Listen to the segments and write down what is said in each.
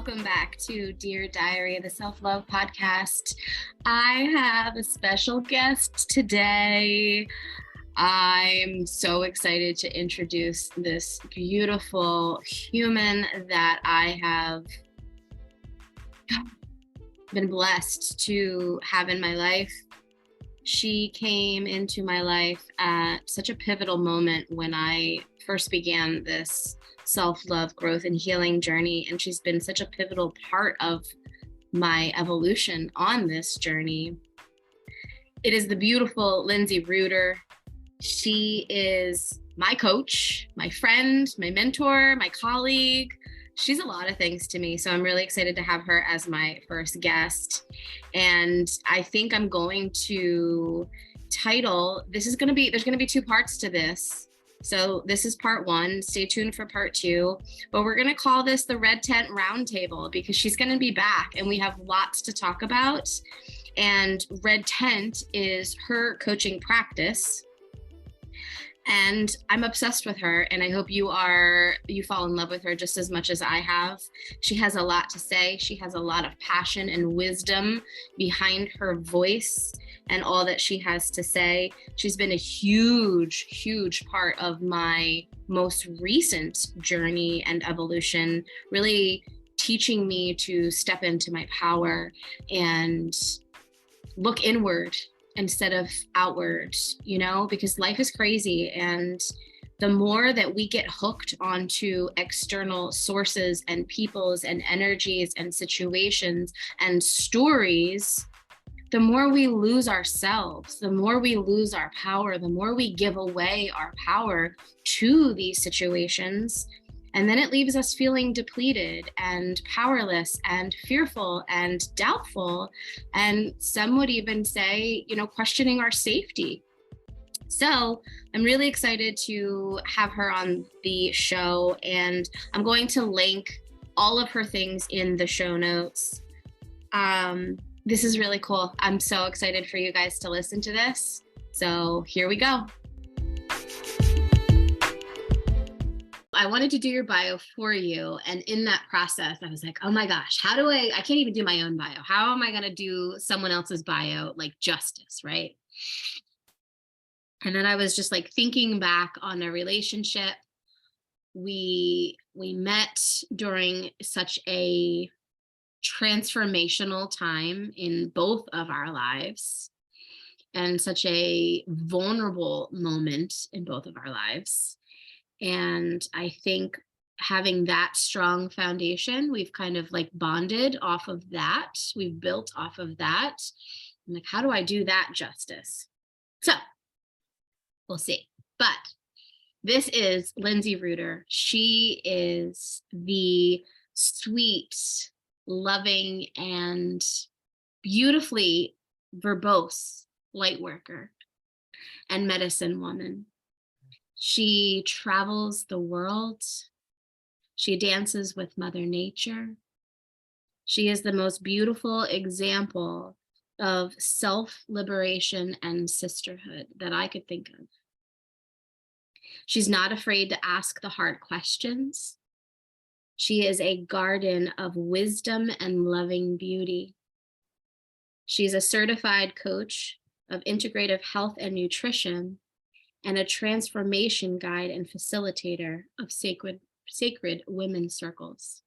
welcome back to Dear Diary, the Self-Love Podcast. I have a special guest today. I'm so excited to introduce this beautiful human that I have been blessed to have in my life. She came into my life at such a pivotal moment when I first began this self-love, growth, and healing journey. And she's been such a pivotal part of my evolution on this journey. It is the beautiful Lindsey Ruder. She is my coach, my friend, my mentor, my colleague. She's a lot of things to me. So I'm really excited to have her as my first guest. And I think I'm going to title, there's going to be two parts to this. So this is part one. Stay tuned for part two. But we're going to call this the Red Tent Roundtable because she's going to be back and we have lots to talk about. And Red Tent is her coaching practice. And I'm obsessed with her, and I hope you fall in love with her just as much as I have. She has a lot to say. She has a lot of passion and wisdom behind her voice and all that she has to say. She's been a huge, huge part of my most recent journey and evolution, really teaching me to step into my power and look inward instead of outward, because life is crazy. And the more that we get hooked onto external sources and peoples and energies and situations and stories, the more we lose ourselves, the more we lose our power, the more we give away our power to these situations. And then it leaves us feeling depleted and powerless and fearful and doubtful. And some would even say, questioning our safety. So I'm really excited to have her on the show. And I'm going to link all of her things in the show notes. This is really cool. I'm so excited for you guys to listen to this. So here we go. I wanted to do your bio for you. And in that process, I was like, oh my gosh, I can't even do my own bio. How am I going to do someone else's bio like justice, right? And then I was just like thinking back on a relationship. We met during such a transformational time in both of our lives and such a vulnerable moment in both of our lives. And I think having that strong foundation, we've kind of like bonded off of that. We've built off of that. I'm like, how do I do that justice? So we'll see. But this is Lindsey Ruder. She is the sweet, loving, and beautifully verbose light worker and medicine woman. She travels the world. She dances with Mother Nature. She is the most beautiful example of self-liberation and sisterhood that I could think of. She's not afraid to ask the hard questions. She is a garden of wisdom and loving beauty. She's a certified coach of integrative health and nutrition and a transformation guide and facilitator of sacred women's circles.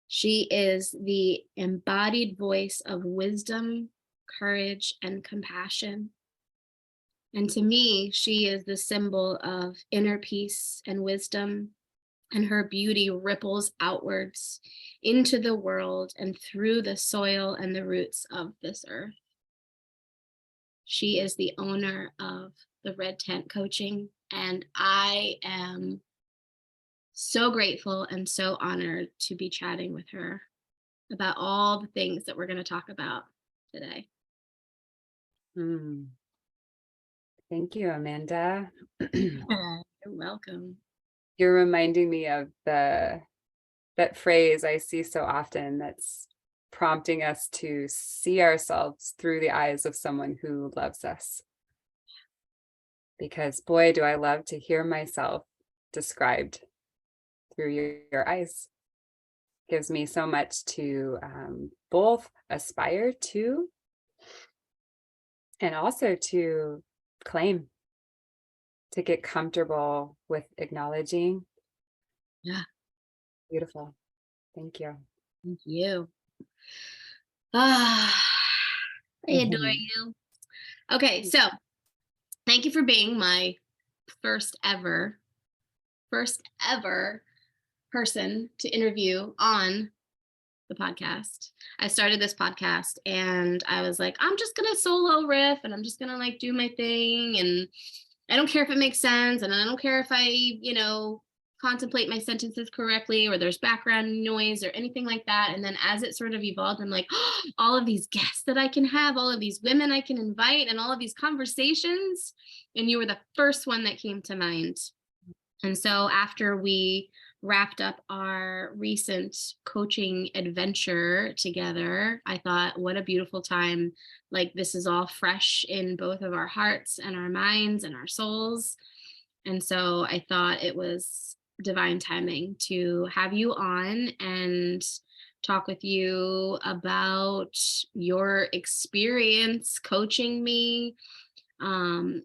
She is the embodied voice of wisdom, courage, and compassion. And to me, she is the symbol of inner peace and wisdom, and her beauty ripples outwards into the world and through the soil and the roots of this earth. She is the owner of the Red Tent Coaching, and I am so grateful and so honored to be chatting with her about all the things that we're going to talk about today. Thank you, Amanda. You're welcome. You're reminding me of that phrase I see so often that's prompting us to see ourselves through the eyes of someone who loves us. Because boy, do I love to hear myself described through your eyes. gives me so much to both aspire to and also to claim, to get comfortable with acknowledging. Yeah. Beautiful. Thank you. Thank you. Ah, I adore Mhm. you. Okay, so thank you for being my first ever, first ever person to interview on the podcast. I started this podcast and I was like, I'm just gonna solo riff and I'm just gonna like do my thing. And I don't care if it makes sense. And I don't care if I, contemplate my sentences correctly or there's background noise or anything like that. And then as it sort of evolved, I'm like, oh, all of these guests that I can have, all of these women I can invite, and all of these conversations. And you were the first one that came to mind. And so after we wrapped up our recent coaching adventure together, I thought, what a beautiful time. Like, this is all fresh in both of our hearts and our minds and our souls. And so I thought it was divine timing to have you on and talk with you about your experience coaching me,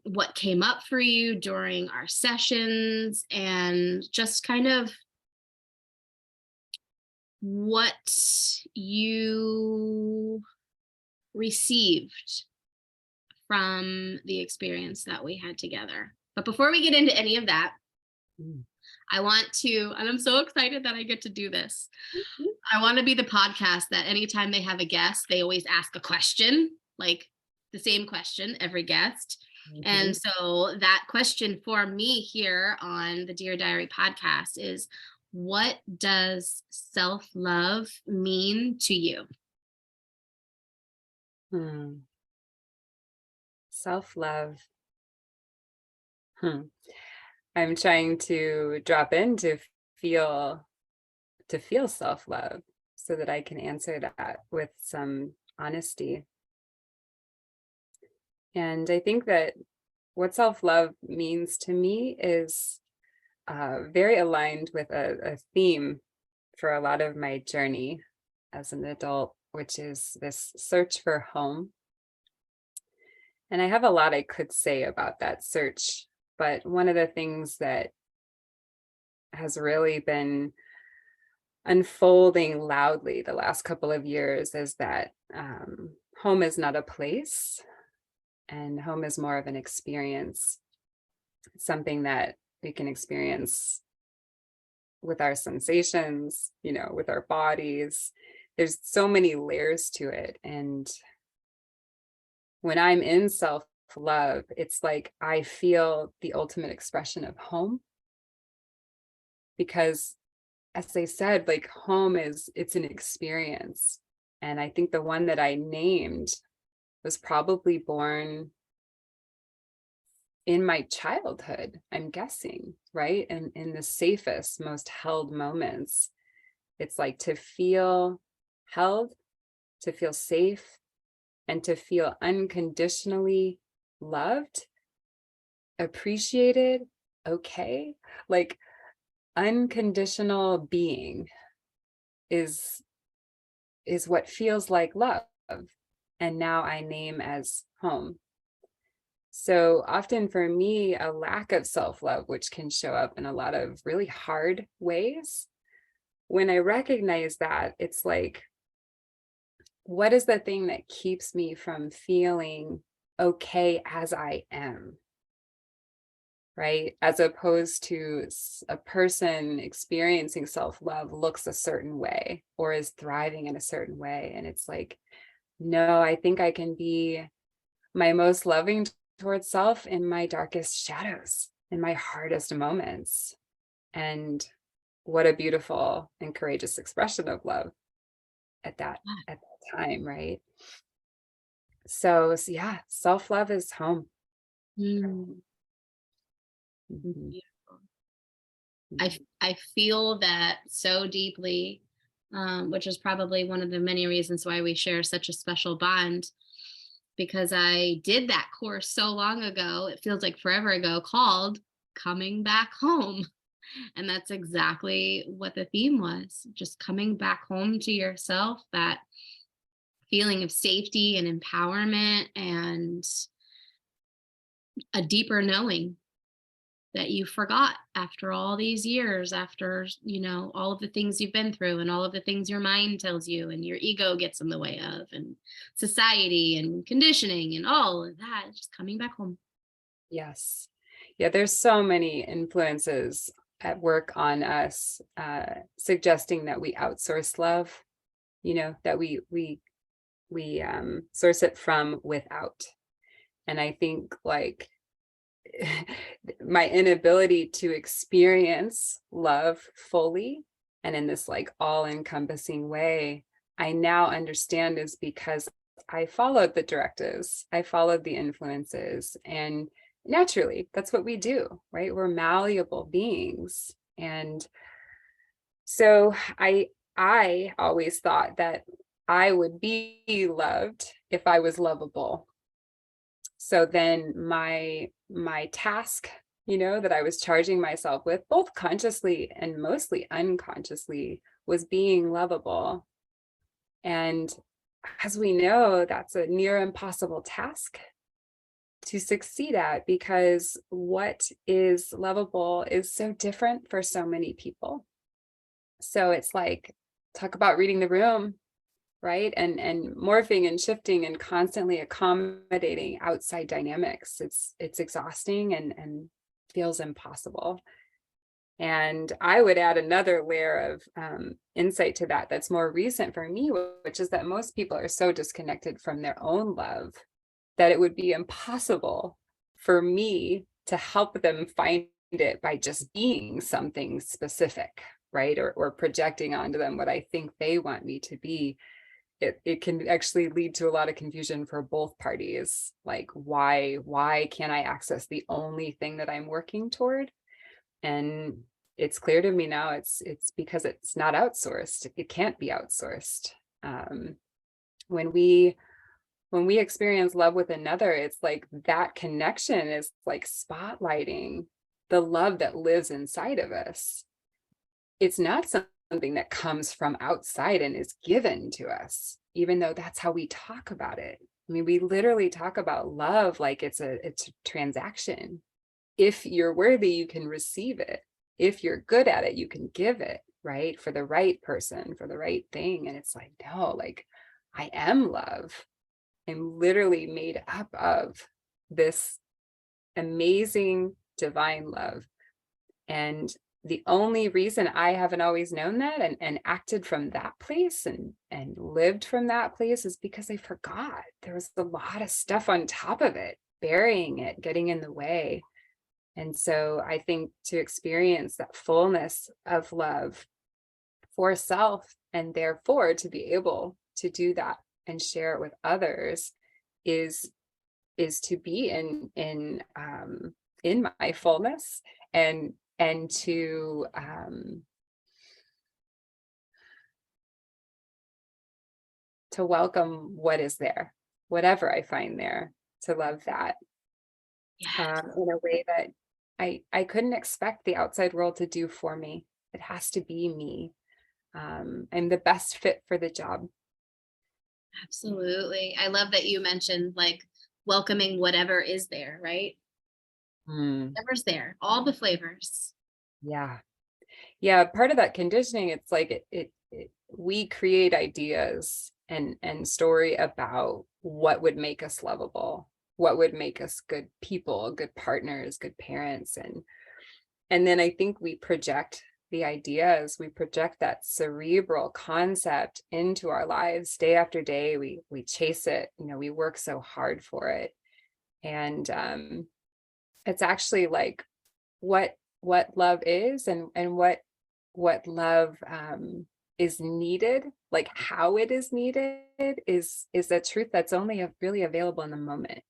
what came up for you during our sessions, and just kind of what you received from the experience that we had together. But before we get into any of that, Mm. I want to, and I'm so excited that I get to do this. Mhm. I want to be the podcast that anytime they have a guest, they always ask a question, like the same question, every guest. And Mhm. so that question for me here on the Dear Diary podcast is, what does self-love mean to you? Hmm. Self-love. Hmm. I'm trying to drop in feel to feel self-love so that I can answer that with some honesty. And I think that what self-love means to me is very aligned with a theme for a lot of my journey as an adult, which is this search for home. And I have a lot I could say about that search, but one of the things that has really been unfolding loudly the last couple of years is that home is not a place, and home is more of an experience, something that we can experience with our sensations, with our bodies. There's so many layers to it. And when I'm in self love, it's like I feel the ultimate expression of home because, as I said, like home it's an experience. And I think the one that I named was probably born in my childhood, I'm guessing, right? And in the safest, most held moments, it's like to feel held, to feel safe, and to feel unconditionally loved, appreciated, okay. Like unconditional being is what feels like love. And now I name as home. So often for me, a lack of self-love, which can show up in a lot of really hard ways, when I recognize that, it's like, what is the thing that keeps me from feeling okay as I am? Right? As opposed to a person experiencing self-love looks a certain way or is thriving in a certain way. And it's like, no, I think I can be my most loving towards self in my darkest shadows, in my hardest moments. And what a beautiful and courageous expression of love at that time, right? So yeah, self-love is home. Mm, Mhm, beautiful. I mhm, I feel that so deeply, which is probably one of the many reasons why we share such a special bond. Because I did that course so long ago, it feels like forever ago, called Coming Back Home. And that's exactly what the theme was, just coming back home to yourself, that feeling of safety and empowerment and a deeper knowing that you forgot after all these years, after, all of the things you've been through and all of the things your mind tells you and your ego gets in the way of, and society and conditioning and all of that, just coming back home. Yes. Yeah, there's so many influences at work on us, suggesting that we outsource love, that we source it from without. And I think like my inability to experience love fully and in this like all-encompassing way, I now understand is because I followed the directives, I followed the influences, and naturally, that's what we do, right? We're malleable beings. And so I always thought that I would be loved if I was lovable. So then my task, that I was charging myself with, both consciously and mostly unconsciously, was being lovable. And as we know, that's a near impossible task to succeed at, because what is lovable is so different for so many people. So it's like, talk about reading the room, right? And morphing and shifting and constantly accommodating outside dynamics. It's exhausting and feels impossible. And I would add another layer of insight to that that's more recent for me, which is that most people are so disconnected from their own love that it would be impossible for me to help them find it by just being something specific, right? Or projecting onto them what I think they want me to be. It can actually lead to a lot of confusion for both parties. Like, why can't I access the only thing that I'm working toward? And it's clear to me now it's because it's not outsourced. It can't be outsourced. When we experience love with another, it's like that connection is like spotlighting the love that lives inside of us. It's not something that comes from outside and is given to us, even though that's how we talk about it. I mean, we literally talk about love like it's a transaction. If you're worthy, you can receive it. If you're good at it, you can give it, right? For the right person, for the right thing. And it's like, no, like I am love. I'm literally made up of this amazing divine love. And the only reason I haven't always known that and acted from that place and lived from that place is because I forgot. There was a lot of stuff on top of it, burying it, getting in the way. And so I think to experience that fullness of love for self, and therefore to be able to do that and share it with others, is to be in my fullness, and to welcome what is there, whatever I find there, to love that Yes. in a way that I couldn't expect the outside world to do for me. It has to be me. I'm the best fit for the job. Absolutely. I love that you mentioned like welcoming whatever is there, right? Mm, Whatever's there, all the flavors. yeah. Yeah, part of that conditioning, it's like we create ideas and story about what would make us lovable, what would make us good people, good partners, good parents, and then I think we project the ideas, we project that cerebral concept into our lives day after day. We chase it, we work so hard for it, and it's actually like what love is, and what love is needed, like how it is needed, is a truth that's only really available in the moment,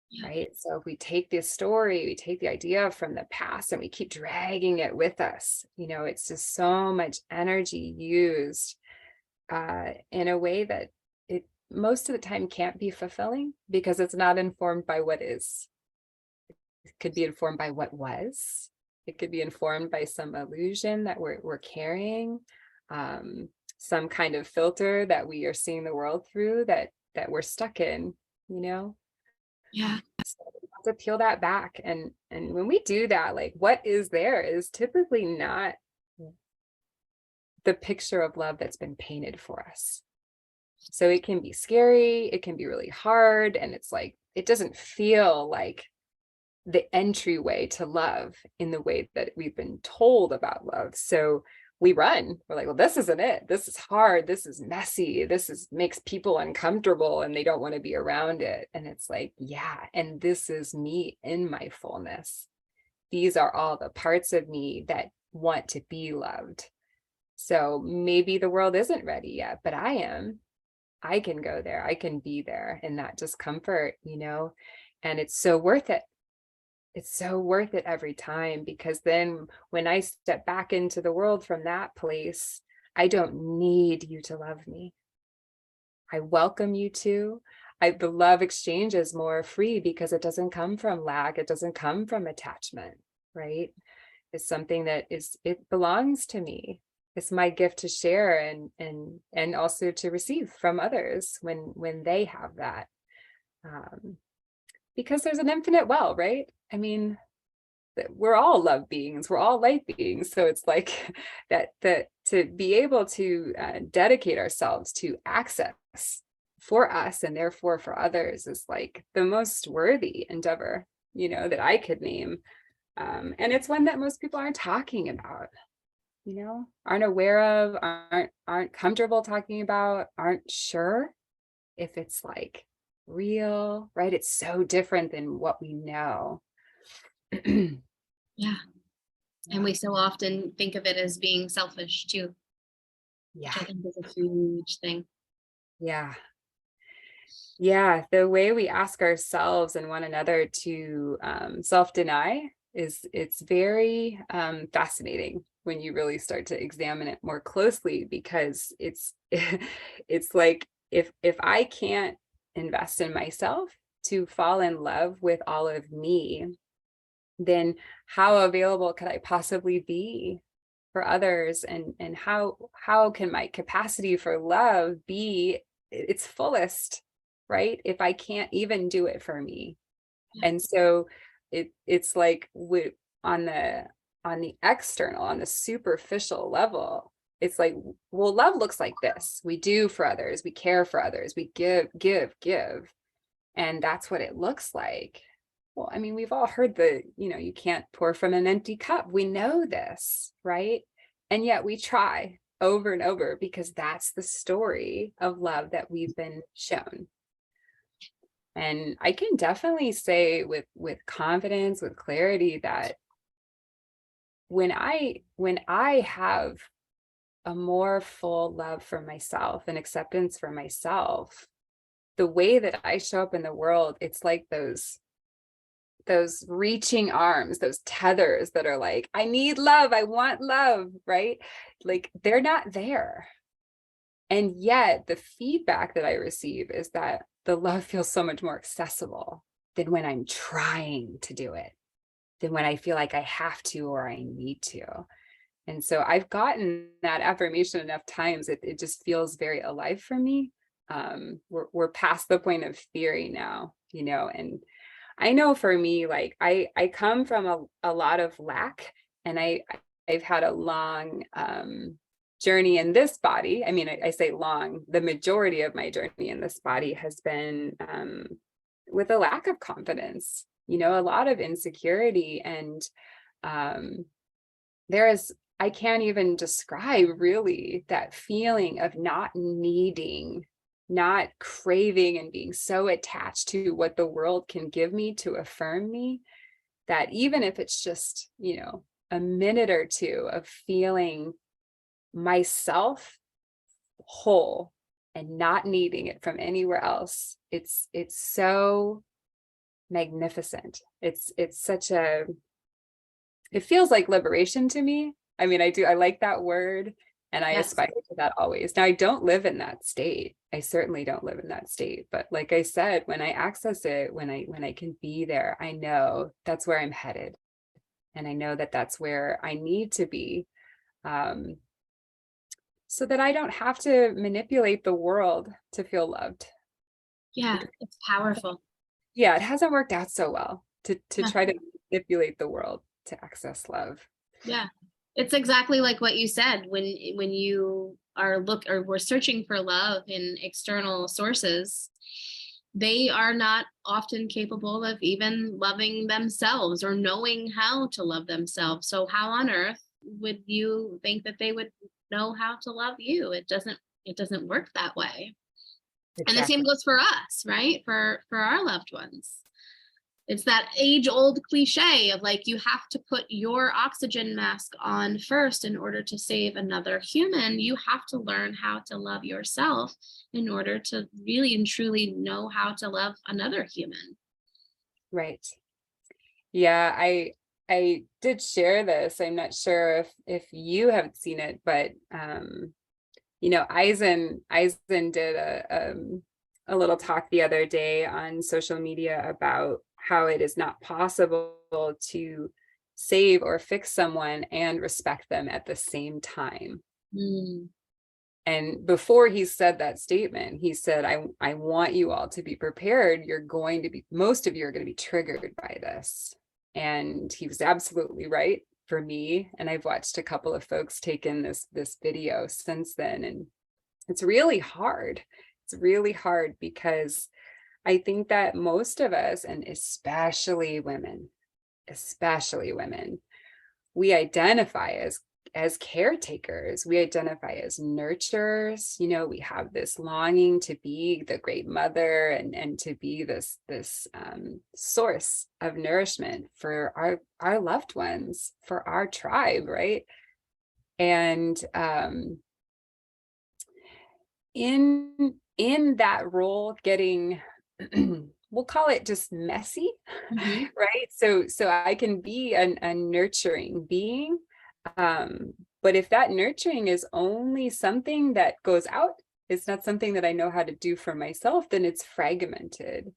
Yeah. right? So if we take this story, we take the idea from the past and we keep dragging it with us, it's just so much energy used in a way that it most of the time can't be fulfilling, because it's not informed by what is. It could be informed by what was, It could be informed by some illusion that we're carrying, some kind of filter that we are seeing the world through that we're stuck in, you know? Yeah. So we have to peel that back. And when we do that, like what is there is typically not the picture of love that's been painted for us. So it can be scary, it can be really hard, and it's like it doesn't feel like the entryway to love in the way that we've been told about love. So we run. We're like, well, this isn't it. This is hard. This is messy. This is makes people uncomfortable and they don't want to be around it. And it's like, yeah, and this is me in my fullness. These are all the parts of me that want to be loved. So maybe the world isn't ready yet, but I am. I can go there. I can be there in that discomfort, you know, and it's so worth it. It's so worth it every time, because then when I step back into the world from that place, I don't need you to love me. I welcome you to. The love exchange is more free because it doesn't come from lack. It doesn't come from attachment, right? It's something that it belongs to me. It's my gift to share and also to receive from others when they have that. Because there's an infinite well, right? I mean, we're all love beings, we're all light beings. So it's like that to be able to dedicate ourselves to access for us and therefore for others is like the most worthy endeavor, you know, that I could name. And it's one that most people aren't talking about, you know, aren't aware of, aren't comfortable talking about, aren't sure if it's like real, right? It's so different than what we know. Yeah. And Yeah. we so often think of it as being selfish too, which I Yeah. think is a huge thing. Yeah. Yeah. The way we ask ourselves and one another to self-deny it's very fascinating when you really start to examine it more closely, because it's like if I can't invest in myself to fall in love with all of me, then how available could I possibly be for others, and how can my capacity for love be its fullest, right, if I can't even do it for me? Yeah. And so it's like on the external, on the superficial level, it's like, well, love looks like this. We do for others, we care for others, we give, and that's what it looks like. Well, I mean, we've all heard you can't pour from an empty cup. We know this, right? And yet we try over and over because that's the story of love that we've been shown. And I can definitely say with confidence, with clarity, that when I have a more full love for myself and acceptance for myself, the way that I show up in the world, it's like those reaching arms, those tethers that are like, I need love, I want love, right? Like they're not there. And yet the feedback that I receive is that the love feels so much more accessible than when I'm trying to do it, than when I feel like I have to or I need to. And so I've gotten that affirmation enough times, it just feels very alive for me. We're past the point of theory now, and I know for me, like I come from a lot of lack, and I've had a long journey in this body. I mean, I say long, the majority of my journey in this body has been with a lack of confidence, a lot of insecurity. And I can't even describe really that feeling of not needing, not craving, and being so attached to what the world can give me to affirm me, that even if it's just, a minute or two of feeling myself whole and not needing it from anywhere else, it's so magnificent. It's such it feels like liberation to me. I mean, I like that word, and I Yes. aspire to that always. Now, I don't live in that state. I certainly don't live in that state. But like I said, when I access it, when I can be there, I know that's where I'm headed. And I know that that's where I need to be, so that I don't have to manipulate the world to feel loved. Yeah, Because, it's powerful. yeah, it hasn't worked out so well to Yeah. try to manipulate the world to access love. Yeah. It's exactly like what you said. When you are we're searching for love in external sources, they are not often capable of even loving themselves or knowing how to love themselves. So how on earth would you think that they would know how to love you? It doesn't work that way. And the same Exactly. goes for us, right? For our loved ones. It's that age old cliche of like, you have to put your oxygen mask on first in order to save another human. You have to learn how to love yourself in order to really and truly know how to love another human. Right. Yeah, I did share this. I'm not sure if you have seen it, but Eisen did a little talk the other day on social media about how it is not possible to save or fix someone and respect them at the same time. Mm, And before he said that statement, he said, I want you all to be prepared. Most of you are going to be triggered by this. And he was absolutely right for me. And I've watched a couple of folks take in this video since then. And it's really hard. It's really hard because I think that most of us, and especially women, we identify as caretakers, we identify as nurturers. We have this longing to be the great mother and to be this source of nourishment for our loved ones, for our tribe, right? And in that role, getting we'll call it just messy, mhm. right? So I can be a nurturing being, but if that nurturing is only something that goes out, it's not something that I know how to do for myself, then it's fragmented.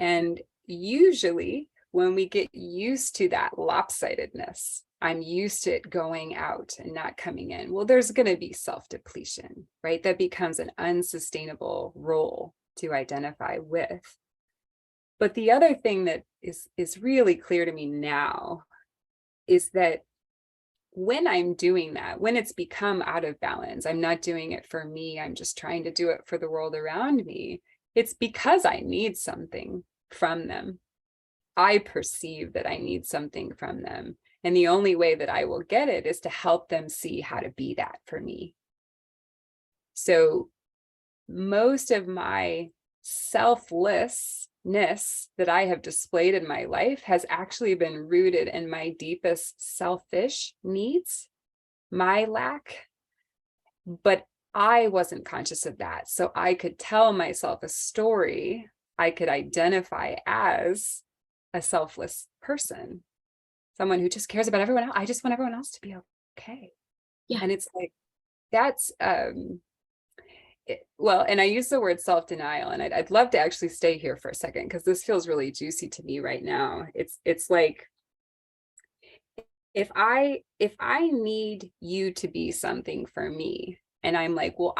And usually when we get used to that lopsidedness, I'm used to it going out and not coming in, well, there's going to be self-depletion, right? That becomes an unsustainable role to identify with. But the other thing that is really clear to me now is that when I'm doing that, when it's become out of balance, I'm not doing it for me, I'm just trying to do it for the world around me. It's because I need something from them. I perceive that I need something from them. And the only way that I will get it is to help them see how to be that for me. So most of my selflessness that I have displayed in my life has actually been rooted in my deepest selfish needs, my lack. But I wasn't conscious of that. So I could tell myself a story. I could identify as a selfless person, someone who just cares about everyone else. I just want everyone else to be okay. Yeah. And it's like, that's, well, and I use the word self-denial, and I'd love to actually stay here for a second because this feels really juicy to me right now. It's like, if I need you to be something for me, and I'm like, well,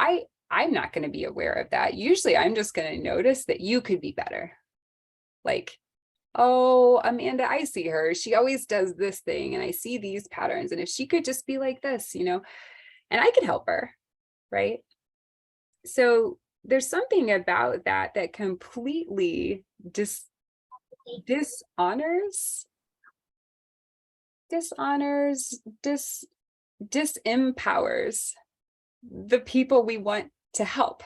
I'm not going to be aware of that. Usually I'm just going to notice that you could be better. Like, oh, Amanda, I see her. She always does this thing, and I see these patterns. And if she could just be like this, and I could help her, right? So there's something about that that completely dishonors, disempowers the people we want to help,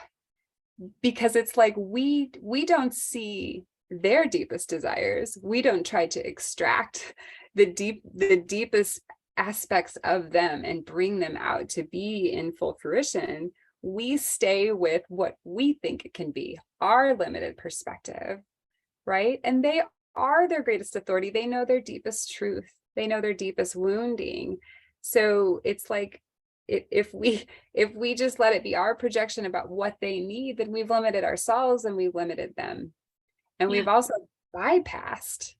because it's like we don't see their deepest desires. We don't try to extract the deepest aspects of them and bring them out to be in full fruition. We stay with what we think it can be, our limited perspective, right? And they are their greatest authority. They know their deepest truth. They know their deepest wounding. So it's like, if we just let it be our projection about what they need, then we've limited ourselves and we've limited them. And Yeah. we've also bypassed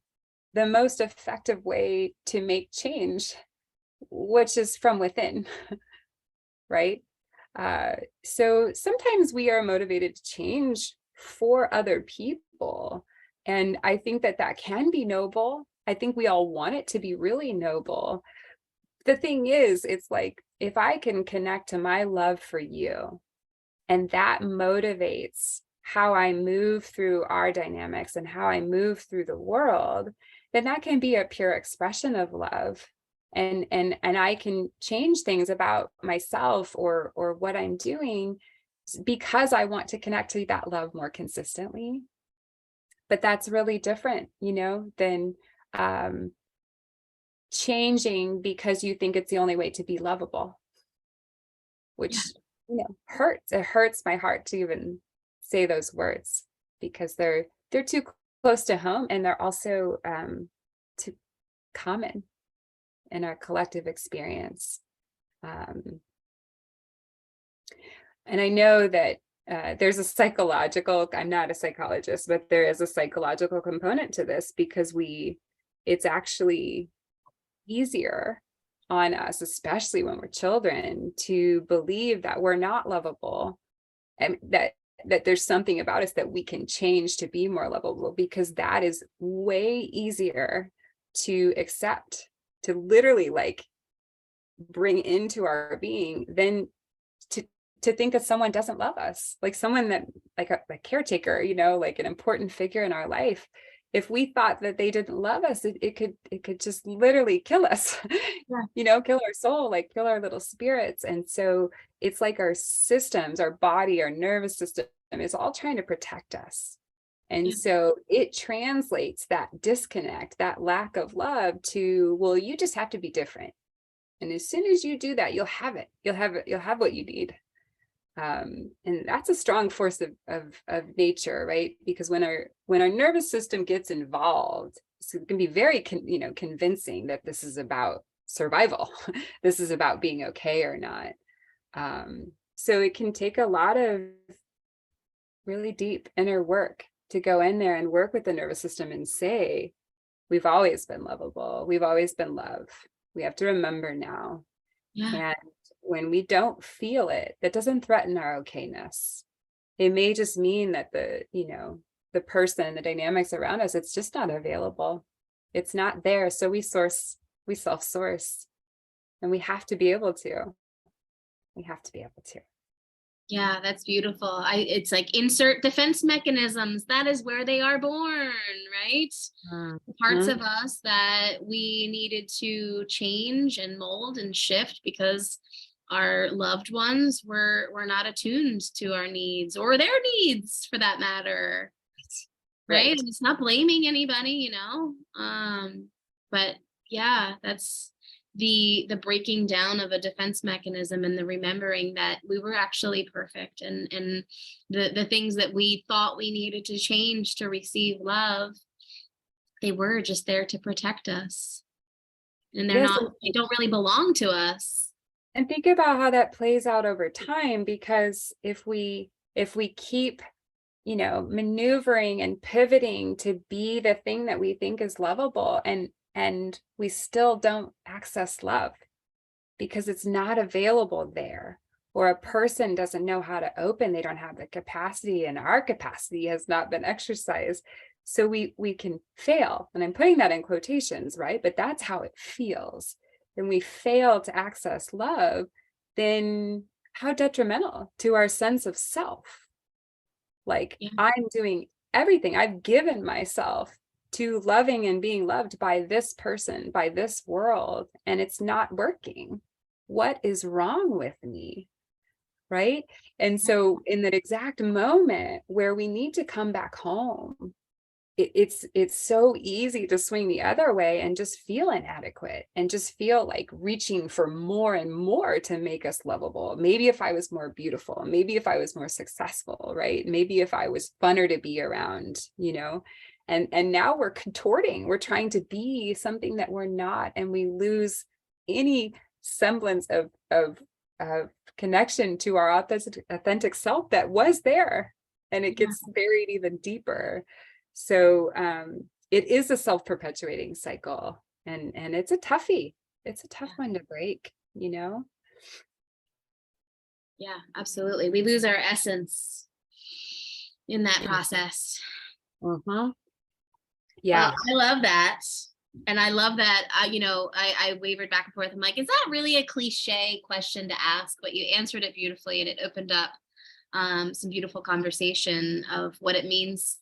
the most effective way to make change, which is from within, right? So sometimes we are motivated to change for other people. And I think that that can be noble. I think we all want it to be really noble. The thing is, it's like, if I can connect to my love for you, and that motivates how I move through our dynamics and how I move through the world, then that can be a pure expression of love. And I can change things about myself or what I'm doing because I want to connect to that love more consistently. But that's really different, than changing because you think it's the only way to be lovable, which hurts. It hurts my heart to even say those words because they're too close to home, and they're also too common in our collective experience. And I know that there's a psychological, I'm not a psychologist, but there is a psychological component to this, because it's actually easier on us, especially when we're children, to believe that we're not lovable, and that there's something about us that we can change to be more lovable, because that is way easier to accept, to literally like bring into our being, than to think that someone doesn't love us, like someone that, like a caretaker, like an important figure in our life. If we thought that they didn't love us, it could just literally kill us, kill our soul, like kill our little spirits. And so it's like our systems, our body, our nervous system is all trying to protect us. And so it translates that disconnect, that lack of love, to, well, you just have to be different. And as soon as you do that, you'll have it. You'll have what you need. And that's a strong force of nature, right? Because when our nervous system gets involved, so it can be very convincing that this is about survival. This is about being okay or not. So it can take a lot of really deep inner work to go in there and work with the nervous system and say, we've always been lovable. We've always been loved. We have to remember now. And when we don't feel it, that doesn't threaten our okayness. It may just mean that the person, the dynamics around us, it's just not available. It's not there. So we self-source, and we have to be able to. Yeah, that's beautiful. It's like insert defense mechanisms. That is where they are born, right? The parts of us that we needed to change and mold and shift because our loved ones were not attuned to our needs, or their needs for that matter. Right? And it's not blaming anybody, but yeah, that's the breaking down of a defense mechanism, and the remembering that we were actually perfect, and the things that we thought we needed to change to receive love, they were just there to protect us, and they don't really belong to us. And think about how that plays out over time, because if we keep maneuvering and pivoting to be the thing that we think is lovable, and we still don't access love because it's not available there, or a person doesn't know how to open, they don't have the capacity, and our capacity has not been exercised. So we can fail, and I'm putting that in quotations, right? But that's how it feels. When we fail to access love, then how detrimental to our sense of self. Like, I'm doing everything, I've given myself to loving and being loved by this person, by this world, and it's not working. What is wrong with me? Right? And so in that exact moment where we need to come back home, it's so easy to swing the other way and just feel inadequate, and just feel like reaching for more and more to make us lovable. Maybe if I was more beautiful, maybe if I was more successful, right? Maybe if I was funner to be around, and now we're contorting, we're trying to be something that we're not, and we lose any semblance of connection to our authentic self that was there, and it gets buried even deeper. So it is a self-perpetuating cycle, and it's a toughie. It's a tough one to break, you know? Yeah, absolutely. We lose our essence in that process. Uh-huh. Well, Yeah. I love that. And I love that, I wavered back and forth. I'm like, is that really a cliche question to ask? But you answered it beautifully, and it opened up some beautiful conversation of what it means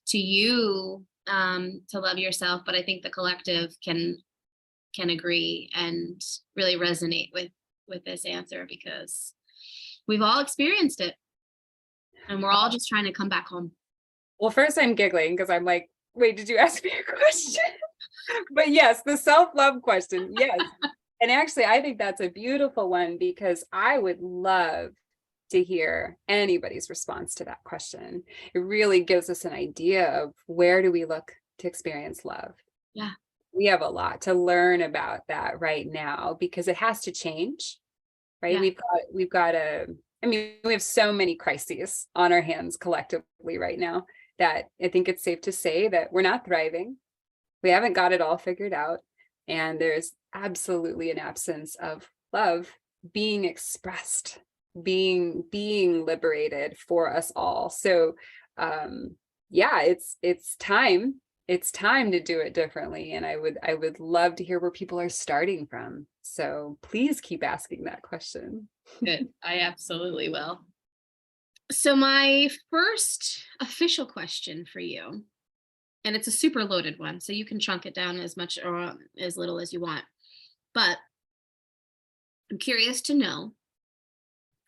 to you to love yourself. But I think the collective can agree and really resonate with this answer, because we've all experienced it, and we're all just trying to come back home. Well, first I'm giggling because I'm like, wait, did you ask me a question? But yes, the self-love question. Yes. And actually, I think that's a beautiful one because I would love to hear anybody's response to that question. It really gives us an idea of where do we look to experience love. Yeah. We have a lot to learn about that right now because it has to change, right? Yeah. We've got I mean, we have so many crises on our hands collectively right now that I think it's safe to say that we're not thriving. We haven't got it all figured out. And there's absolutely an absence of love being expressed, being liberated for us all. So yeah, it's time. It's time to do it differently. And I would love to hear where people are starting from. So please keep asking that question. Good. I absolutely will. So my first official question for you, and it's a super loaded one, so you can chunk it down as much or as little as you want. But I'm curious to know.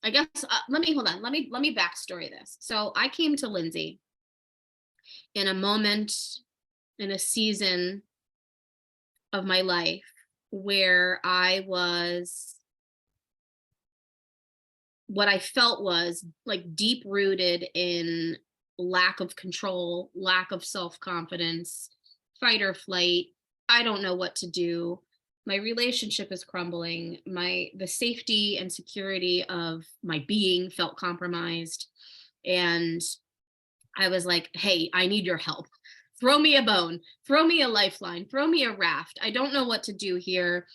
I guess let me hold on. Let me backstory this. So I came to Lindsey in a moment, in a season of my life where I was, what I felt was like deep rooted in lack of control, lack of self confidence, fight or flight. I don't know what to do. My relationship is crumbling. The safety and security of my being felt compromised. And I was like, hey, I need your help. Throw me a bone, throw me a lifeline, throw me a raft. I don't know what to do here.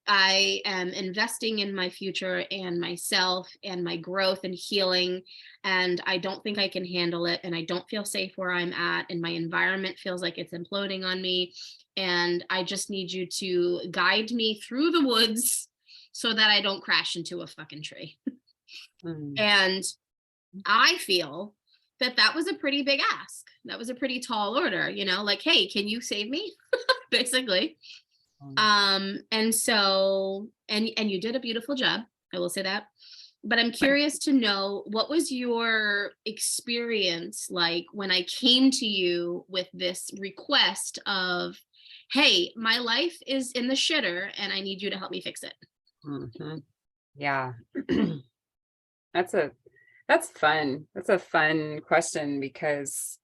I am investing in my future and myself and my growth and healing. And I don't think I can handle it. And I don't feel safe where I'm at. And my environment feels like it's imploding on me. And I just need you to guide me through the woods so that I don't crash into a fucking tree. Mm. And I feel that that was a pretty big ask. That was a pretty tall order, like, hey, can you save me? Basically. And so, and you did a beautiful job. I will say that. But I'm curious to know, what was your experience like when I came to you with this request of, hey, my life is in the shitter and I need you to help me fix it? Mhm. Yeah. That's fun. That's a fun question because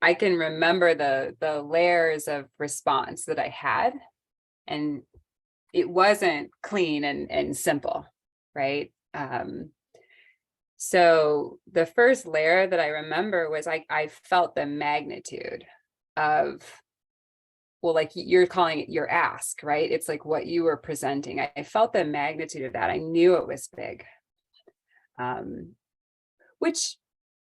I can remember the layers of response that I had, and it wasn't clean and simple, right? So the first layer that I remember was I felt the magnitude of, well, like you're calling it your ask, right? It's like what you were presenting. I felt the magnitude of that. I knew it was big, which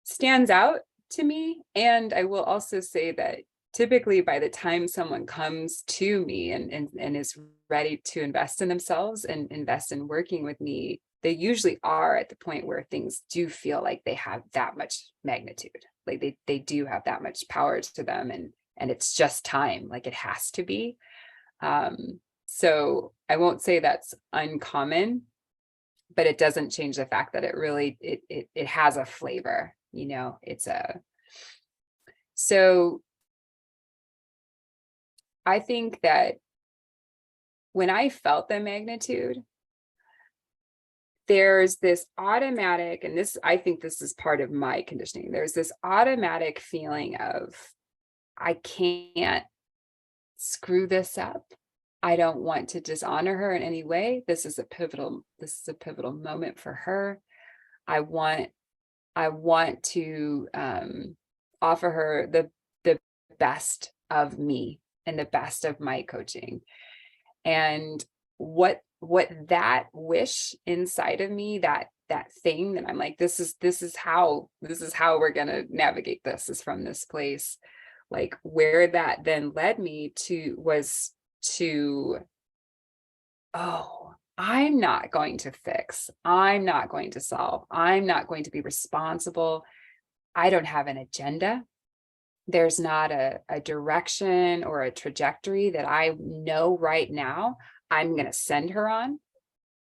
stands out to me. And I will also say that typically by the time someone comes to me and is ready to invest in themselves and invest in working with me, they usually are at the point where things do feel like they have that much magnitude. Like they do have that much power to them, and it's just time, like it has to be. So I won't say that's uncommon, but it doesn't change the fact that it really it has a flavor, it's a, so I think that when I felt the magnitude, there's this automatic, and this, I think this is part of my conditioning. There's this automatic feeling of, I can't screw this up. I don't want to dishonor her in any way. This is a pivotal moment for her. I want to offer her the best of me and the best of my coaching. And what that wish inside of me, that thing that I'm like, this is how we're gonna navigate this, is from this place. Like, where that then led me to was to, oh, I'm not going to fix, I'm not going to solve, I'm not going to be responsible. I don't have an agenda. There's not a direction or a trajectory that I know right now I'm going to send her on.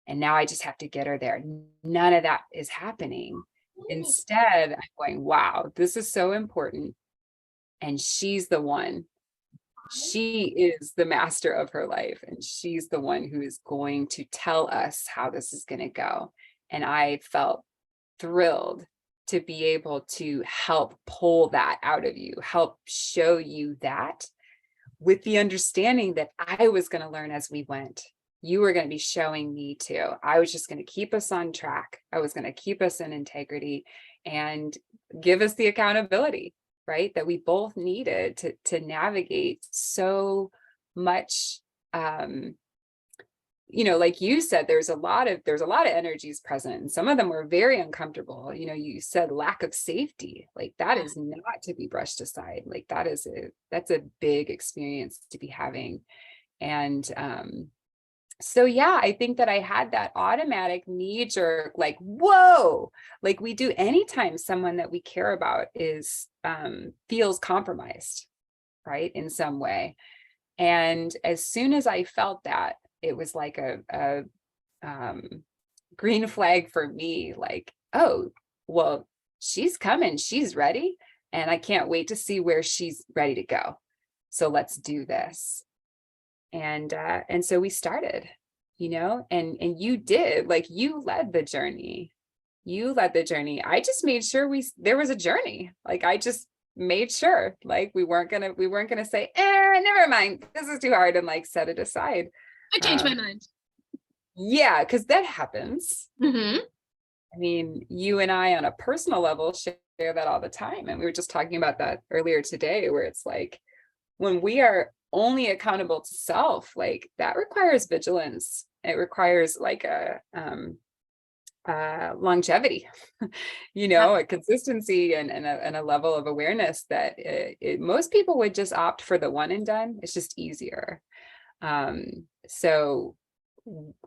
And now I just have to get her there. None of that is happening. Instead, I'm going, wow, this is so important. And she's the one. She is the master of her life. And she's the one who is going to tell us how this is going to go. And I felt thrilled to be able to help pull that out of you, help show you that, with the understanding that I was going to learn as we went. You were going to be showing me too. I was just going to keep us on track. I was going to keep us in integrity and give us the accountability, right, that we both needed to navigate so much. Like you said, there's a lot of energies present, and some of them were very uncomfortable. You said lack of safety, like that is not to be brushed aside. Like that's a big experience to be having. And so yeah, I think that I had that automatic knee jerk, like, whoa, like we do anytime someone that we care about is feels compromised, right, in some way. And as soon as I felt that, it was like a green flag for me, like, oh, well, she's coming, she's ready, and I can't wait to see where she's ready to go. So let's do this. And so we started, and you did, like, you led the journey. I just made sure there was a journey. Like, I just made sure, like, we weren't gonna say, never mind, this is too hard, and like set it aside. I changed my mind. Yeah, because that happens. Mm-hmm. I mean, you and I on a personal level share that all the time. And we were just talking about that earlier today, where it's like, when we are only accountable to self, like that requires vigilance. It requires like a longevity, a consistency and a level of awareness that most people would just opt for the one and done. It's just easier. So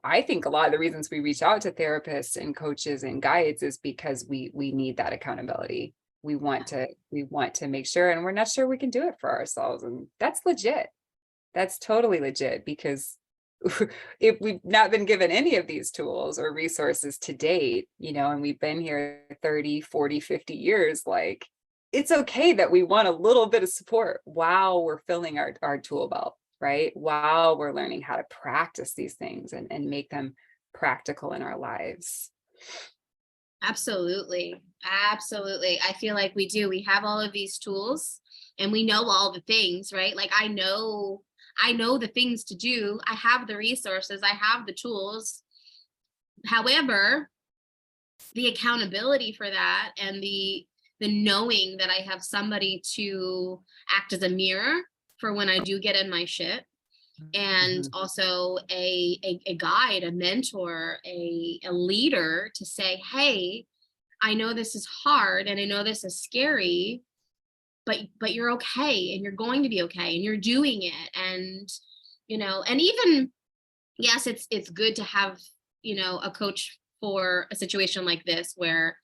I think a lot of the reasons we reach out to therapists and coaches and guides is because we need that accountability. We want to make sure, and we're not sure we can do it for ourselves. And that's legit. That's totally legit, because if we've not been given any of these tools or resources to date, and we've been here 30, 40, 50 years, like, it's okay that we want a little bit of support while we're filling our tool belt, right? While we're learning how to practice these things and make them practical in our lives. Absolutely. Absolutely. I feel like we have all of these tools and we know all the things, right? Like, I know the things to do. I have the resources, I have the tools. However, the accountability for that and the knowing that I have somebody to act as a mirror for when I do get in my shit, and also a guide, a mentor, a leader to say, hey, I know this is hard and I know this is scary, but you're okay, and you're going to be okay, and you're doing it. And and even, yes, it's good to have a coach for a situation like this where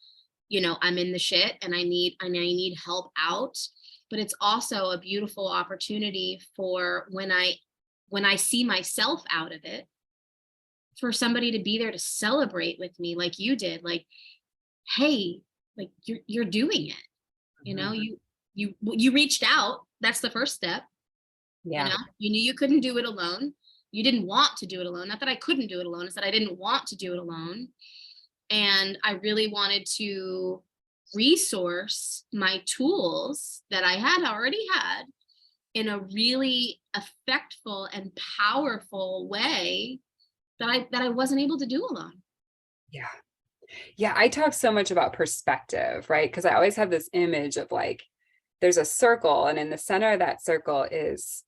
I'm in the shit and I need help out. But it's also a beautiful opportunity for when I see myself out of it, for somebody to be there to celebrate with me, like you did. Like, hey, like, you're doing it. You reached out. That's the first step. Yeah. You knew you couldn't do it alone. You didn't want to do it alone. Not that I couldn't do it alone, it's that I didn't want to do it alone. And I really wanted to resource my tools that I had already had in a really effectful and powerful way that I wasn't able to do alone. Yeah. Yeah. I talk so much about perspective, right? Because I always have this image of like, there's a circle, and in the center of that circle is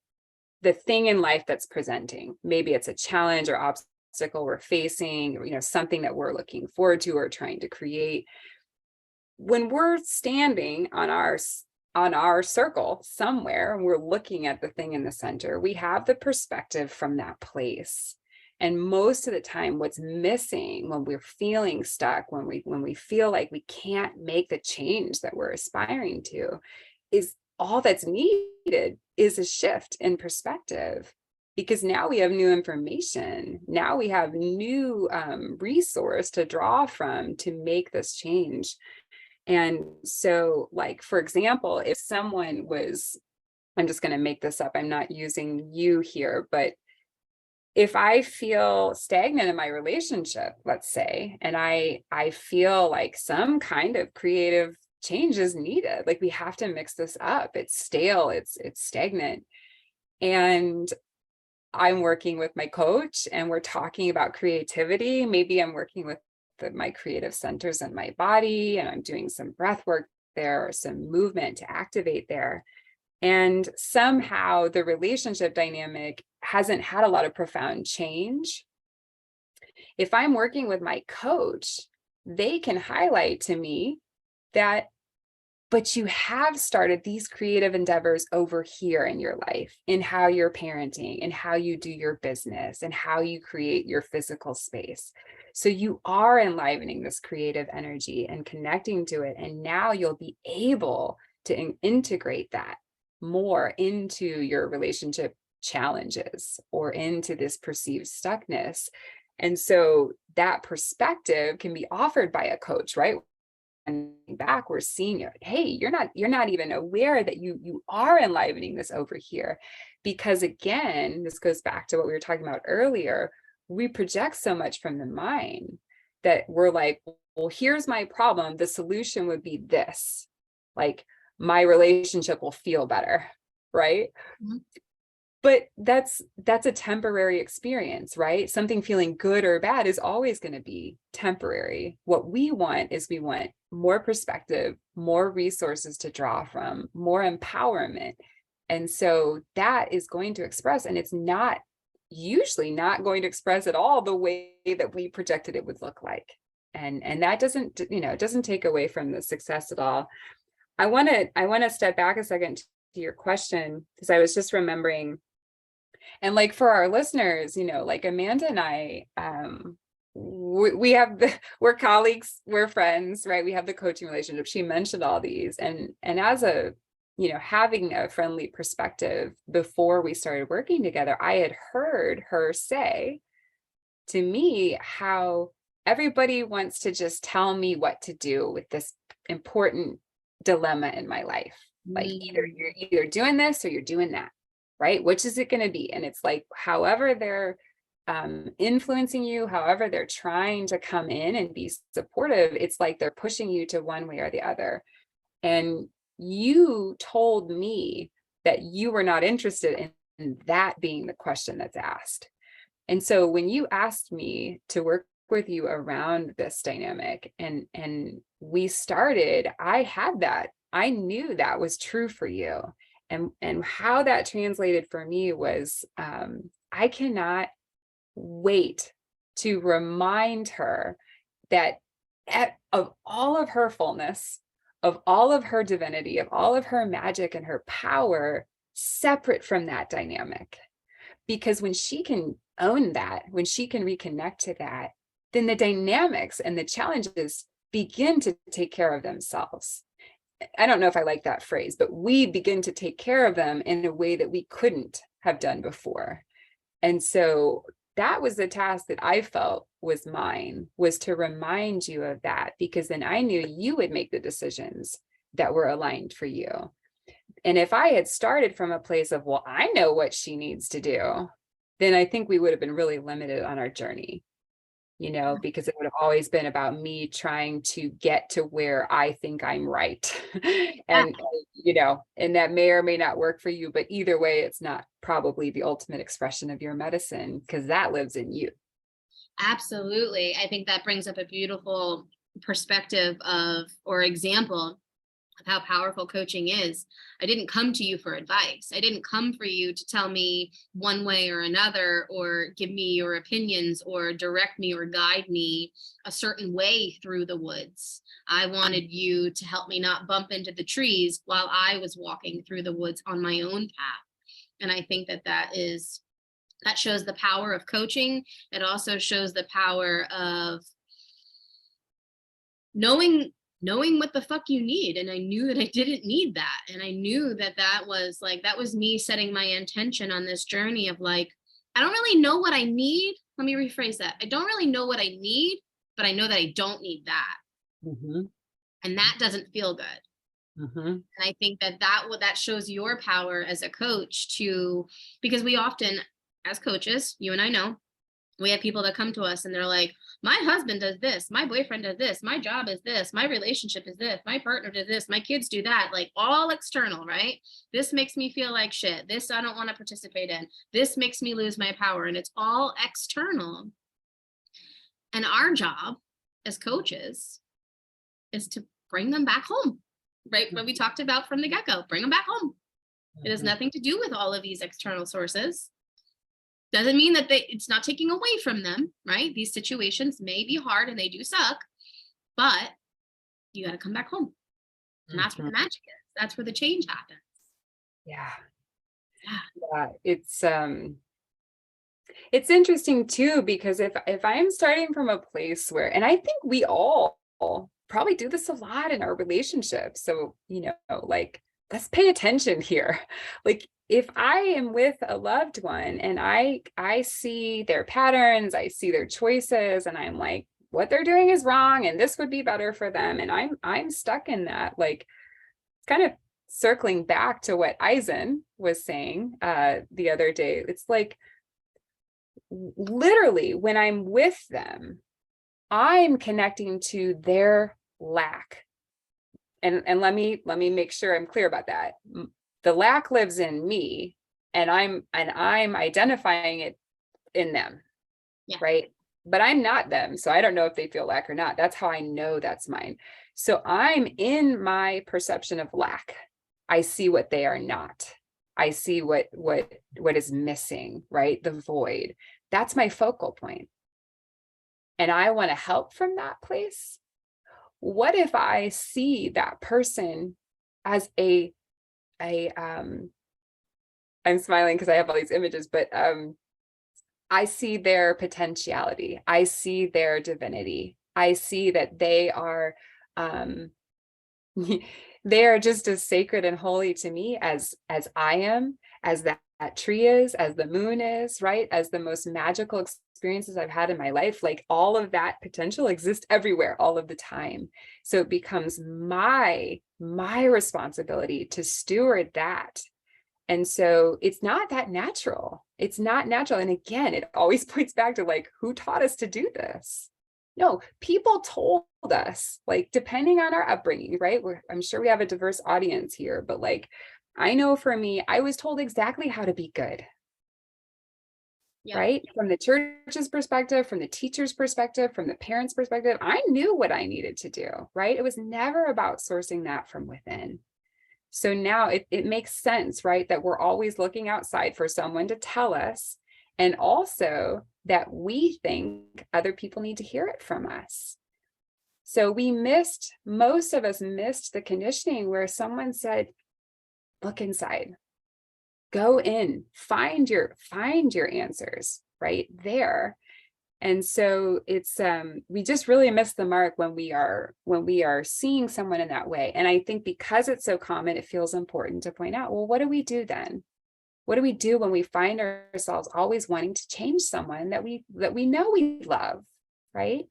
the thing in life that's presenting. Maybe it's a challenge or obstacle we're facing, or, something that we're looking forward to or trying to create. When we're standing on our circle somewhere and we're looking at the thing in the center, we have the perspective from that place. And most of the time, what's missing when we're feeling stuck, when we feel like we can't make the change that we're aspiring to, is all that's needed is a shift in perspective. Because now we have new information. Now we have new resource to draw from to make this change. And so, like, for example, if someone was, I'm just going to make this up, I'm not using you here, but if I feel stagnant in my relationship, let's say, and I feel like some kind of creative change is needed, like we have to mix this up. It's stale, it's stagnant. And I'm working with my coach and we're talking about creativity. Maybe I'm working with my creative centers in my body and I'm doing some breath work there or some movement to activate there. And somehow the relationship dynamic hasn't had a lot of profound change. If I'm working with my coach, they can highlight to me that, but you have started these creative endeavors over here in your life, in how you're parenting and how you do your business and how you create your physical space. So you are enlivening this creative energy and connecting to it. And now you'll be able to integrate that more into your relationship challenges or into this perceived stuckness. And so that perspective can be offered by a coach, right? And back, we're seeing it. Hey, you're not even aware that you are enlivening this over here. Because again, this goes back to what we were talking about earlier. We project so much from the mind that we're like, well, here's my problem. The solution would be this. Like, my relationship will feel better, right? Mm-hmm. But that's a temporary experience, right? Something feeling good or bad is always going to be temporary. What we want is more perspective, more resources to draw from, more empowerment. And so that is going to express, and it's not usually not going to express at all the way that we projected it would look like. And that doesn't, it doesn't take away from the success at all. I want to step back a second to your question, because I was just remembering, and like for our listeners, like Amanda and I, we're colleagues, we're friends, right? We have the coaching relationship. She mentioned all these, and as a, having a friendly perspective before we started working together, I had heard her say to me how everybody wants to just tell me what to do with this important dilemma in my life. Like you're either doing this or you're doing that, right? Which is it going to be? And it's like, however they're influencing you, however they're trying to come in and be supportive, it's like they're pushing you to one way or the other. And you told me that you were not interested in that being the question that's asked. And so when you asked me to work with you around this dynamic and we started, I knew that was true for you. And how that translated for me was, I cannot wait to remind her that of all of her fullness, of all of her divinity, of all of her magic and her power, separate from that dynamic. Because when she can own that, when she can reconnect to that, then the dynamics and the challenges begin to take care of themselves. I don't know if I like that phrase, but we begin to take care of them in a way that we couldn't have done before. And so that was the task that I felt was mine, was to remind you of that, because then I knew you would make the decisions that were aligned for you. And if I had started from a place of, well, I know what she needs to do, then I think we would have been really limited on our journey, because it would have always been about me trying to get to where I think I'm right. and that may or may not work for you, but either way, it's not probably the ultimate expression of your medicine, because that lives in you. Absolutely. I think that brings up a beautiful perspective or example of how powerful coaching is. I didn't come to you for advice. I didn't come for you to tell me one way or another, or give me your opinions, or direct me or guide me a certain way through the woods. I wanted you to help me not bump into the trees while I was walking through the woods on my own path. And I think that shows the power of coaching. It also shows the power of knowing what the fuck you need. And I knew that I didn't need that. And I knew that that was me setting my intention on this journey of like, I don't really know what I need. Let me rephrase that. I don't really know what I need, but I know that I don't need that. Mm-hmm. And that doesn't feel good. Mm-hmm. And I think that shows your power as a coach because we often, as coaches, you and I know, we have people that come to us and they're like, my husband does this, my boyfriend does this, my job is this, my relationship is this, my partner does this, my kids do that, like all external, right? This makes me feel like shit. This I don't want to participate in. This makes me lose my power. And it's all external. And our job as coaches is to bring them back home, right? What we talked about from the get-go, bring them back home. It has nothing to do with all of these external sources. Doesn't mean that it's not taking away from them, right? These situations may be hard and they do suck, but you got to come back home. And that's where the magic is. That's where the change happens. Yeah. It's interesting too, because if I'm starting from a place where, and I think we all probably do this a lot in our relationships. So, like, let's pay attention here. Like, if I am with a loved one and I see their patterns, I see their choices, and I'm like, what they're doing is wrong and this would be better for them, and I'm stuck in that, like, kind of circling back to what Eisen was saying the other day. It's like, literally, when I'm with them, I'm connecting to their lack. And let me make sure I'm clear about that. The lack lives in me, and I'm identifying it in them. Yeah. Right. But I'm not them. So I don't know if they feel lack or not. That's how I know that's mine. So I'm in my perception of lack. I see what they are not. I see what is missing, right? The void. That's my focal point. And I want to help from that place. What if I see that person as I'm smiling because I have all these images, but I see their potentiality. I see their divinity. I see that they are they are just as sacred and holy to me as I am, as that tree is, as the moon is, right? As the most magical experiences I've had in my life. Like, all of that potential exists everywhere all of the time. So it becomes my responsibility to steward that. And so it's not that natural. It's not natural. And again, it always points back to, like, who taught us to do this? No, people told us, like, depending on our upbringing, right? I'm sure we have a diverse audience here, but, like, I know for me, I was told exactly how to be good. Yeah. Right? From the church's perspective, from the teacher's perspective, from the parents' perspective, I knew what I needed to do, right? It was never about sourcing that from within. So now it makes sense, right? That we're always looking outside for someone to tell us, and also that we think other people need to hear it from us. So most of us missed the conditioning where someone said, look inside, go in, find your answers right there. And so it's we just really miss the mark when we are seeing someone in that way. And I think because it's so common, it feels important to point out, well, what do we do then? What do we do when we find ourselves always wanting to change someone that we know we love, right?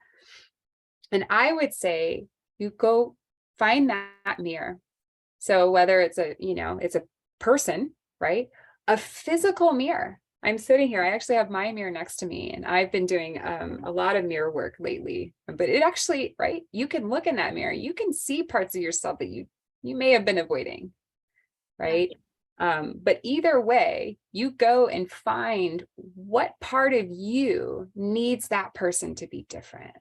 And I would say you go find that mirror. So whether it's it's a person, right? A physical mirror. I'm sitting here. I actually have my mirror next to me, and I've been doing a lot of mirror work lately. But it actually, right? You can look in that mirror. You can see parts of yourself that you may have been avoiding, right? But either way, you go and find what part of you needs that person to be different.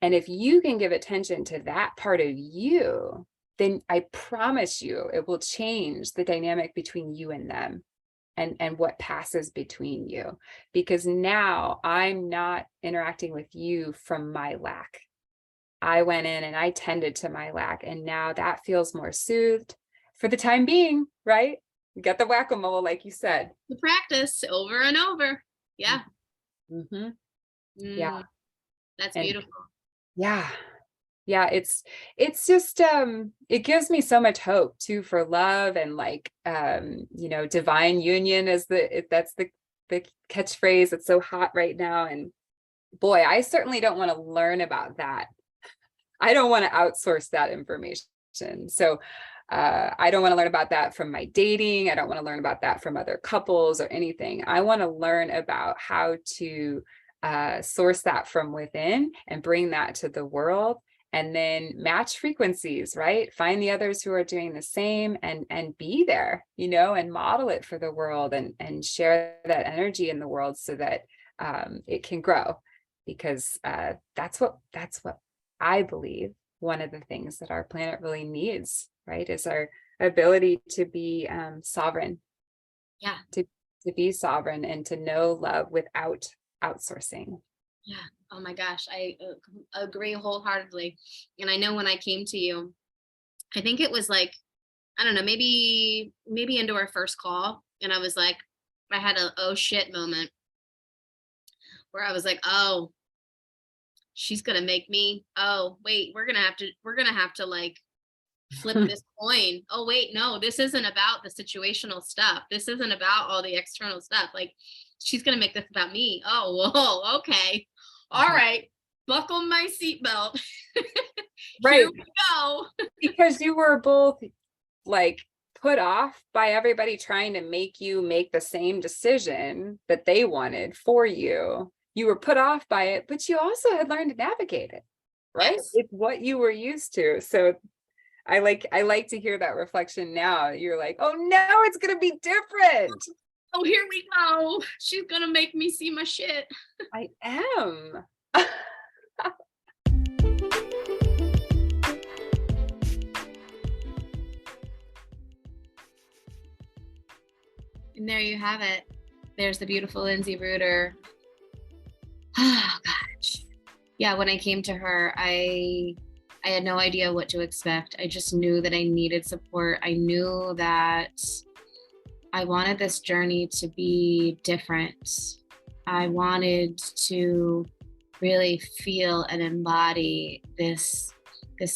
And if you can give attention to that part of you, then I promise you it will change the dynamic between you and them, and what passes between you, because now I'm not interacting with you from my lack. I went in and I tended to my lack, and now that feels more soothed for the time being, right? You got the whack-a-mole, like you said. The practice over and over. Yeah. Mm-hmm. Yeah. Mm, that's And beautiful. yeah, yeah, it's just it gives me so much hope too for love, and like divine union is that's the catchphrase that's so hot right now. And boy, I certainly don't want to learn about that. I don't want to outsource that information. So I don't want to learn about that from my dating. I don't want to learn about that from other couples or anything. I want to learn about how to source that from within and bring that to the world, and then match frequencies, right? Find the others who are doing the same, and be there, and model it for the world, and share that energy in the world so that it can grow, because that's what I believe one of the things that our planet really needs, right, is our ability to be sovereign, Yeah. to be sovereign, and to know love without outsourcing. Yeah. Oh my gosh. I agree wholeheartedly. And I know when I came to you, I think it was like, I don't know, maybe into our first call. And I was like, I had a oh shit moment where I was like, oh, she's gonna make me, oh wait, we're gonna have to like flip this coin. Oh wait, no, this isn't about the situational stuff. This isn't about all the external stuff. Like, she's gonna make this about me. Oh, whoa, okay. All right. Buckle my seatbelt. Right. Here we go. Because you were both like put off by everybody trying to make you make the same decision that they wanted for you. You were put off by it, but you also had learned to navigate it, right? Yes. It's what you were used to. So I like to hear that reflection now. You're like, oh no, it's gonna be different. Oh, here we go. She's gonna make me see my shit. I am. And there you have it. There's the beautiful Lindsey Ruder. Oh gosh. Yeah, when I came to her, I had no idea what to expect. I just knew that I needed support. I knew that I wanted this journey to be different. I wanted to really feel and embody this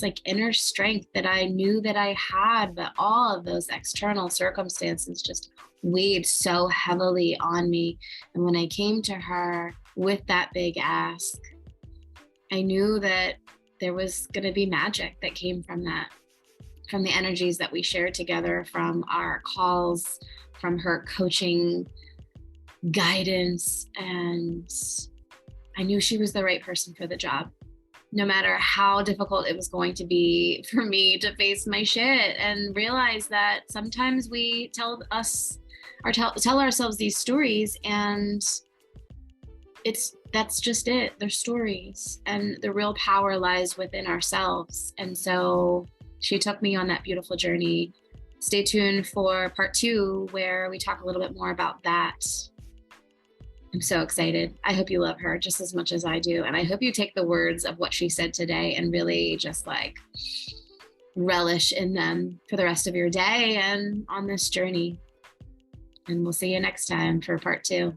like inner strength that I knew that I had, but all of those external circumstances just weighed so heavily on me. And when I came to her with that big ask, I knew that there was going to be magic that came from that, from the energies that we shared together, from our calls, from her coaching guidance. And I knew she was the right person for the job, no matter how difficult it was going to be for me to face my shit and realize that sometimes we tell ourselves these stories, and that's just it. They're stories, and the real power lies within ourselves. And so she took me on that beautiful journey. Stay tuned for part 2, where we talk a little bit more about that. I'm so excited. I hope you love her just as much as I do. And I hope you take the words of what she said today and really just like relish in them for the rest of your day and on this journey. And we'll see you next time for part 2.